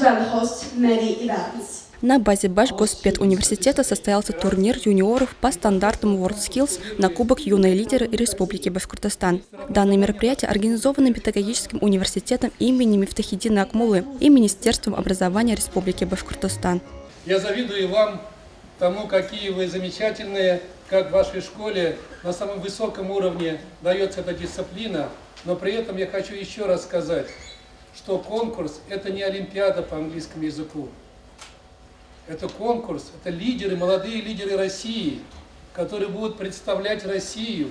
well host many events. На базе Башгоспедуниверситета состоялся турнир юниоров по стандартам WorldSkills на Кубок юные лидеры Республики Башкортостан. Данное мероприятие организовано Педагогическим университетом имени Мифтахиддина Акмуллы и Министерством образования Республики Башкортостан. Я завидую вам тому, какие вы замечательные, как в вашей школе на самом высоком уровне дается эта дисциплина, но при этом я хочу еще раз сказать, что конкурс – это не олимпиада по английскому языку. Это конкурс, это лидеры, молодые лидеры России, которые будут представлять Россию,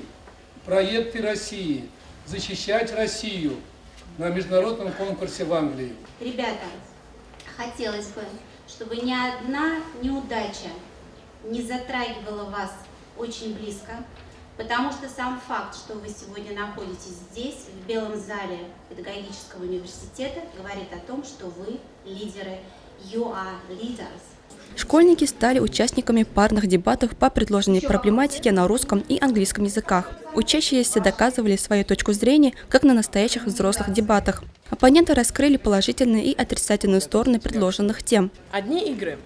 проекты России, защищать Россию на международном конкурсе в Англии. Ребята, хотелось бы, чтобы ни одна неудача не затрагивала вас очень близко, потому что сам факт, что вы сегодня находитесь здесь, в Белом зале Педагогического университета, говорит о том, что вы лидеры. You are leaders. Школьники стали участниками парных дебатов по предложенной проблематике на русском и английском языках. Учащиеся доказывали свою точку зрения, как на настоящих взрослых дебатах. Оппоненты раскрыли положительные и отрицательные стороны предложенных тем. Одни игры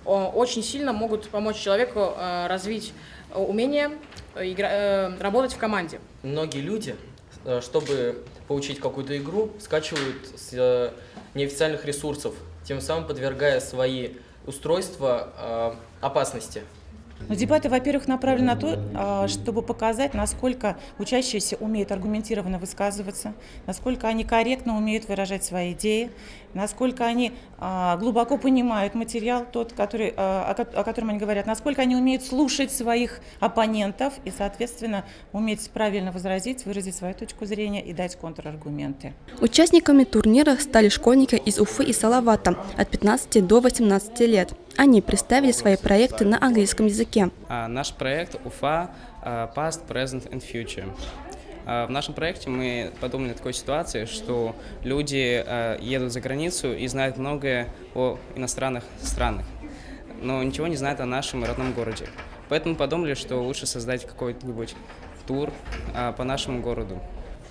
очень сильно могут помочь человеку развить умение работать в команде. Многие люди, чтобы получить какую-то игру, скачивают с неофициальных ресурсов, тем самым подвергая свои устройства опасности. Но дебаты, во-первых, направлены на то, чтобы показать, насколько учащиеся умеют аргументированно высказываться, насколько они корректно умеют выражать свои идеи, насколько они глубоко понимают материал, о котором они говорят, насколько они умеют слушать своих оппонентов и, соответственно, уметь правильно возразить, выразить свою точку зрения и дать контраргументы. Участниками турнира стали школьники из Уфы и Салавата от 15 до 18 лет. Они представили свои проекты на английском языке. Наш проект Уфа Past, Present and Future. В нашем проекте мы подумали о такой ситуации, что люди едут за границу и знают многое о иностранных странах, но ничего не знают о нашем родном городе. Поэтому подумали, что лучше создать какой-нибудь тур по нашему городу.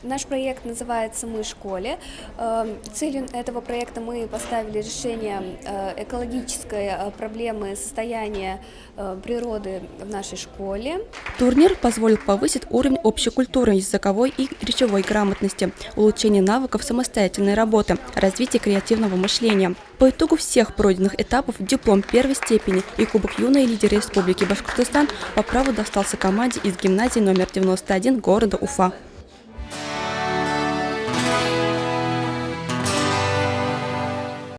Наш проект называется «Мы в школе». Целью этого проекта мы поставили решение экологической проблемы состояния природы в нашей школе. Турнир позволил повысить уровень общей культуры, языковой и речевой грамотности, улучшение навыков самостоятельной работы, развитие креативного мышления. По итогу всех пройденных этапов диплом первой степени и Кубок юные лидеры Республики Башкортостан по праву достался команде из гимназии номер 91 города Уфа.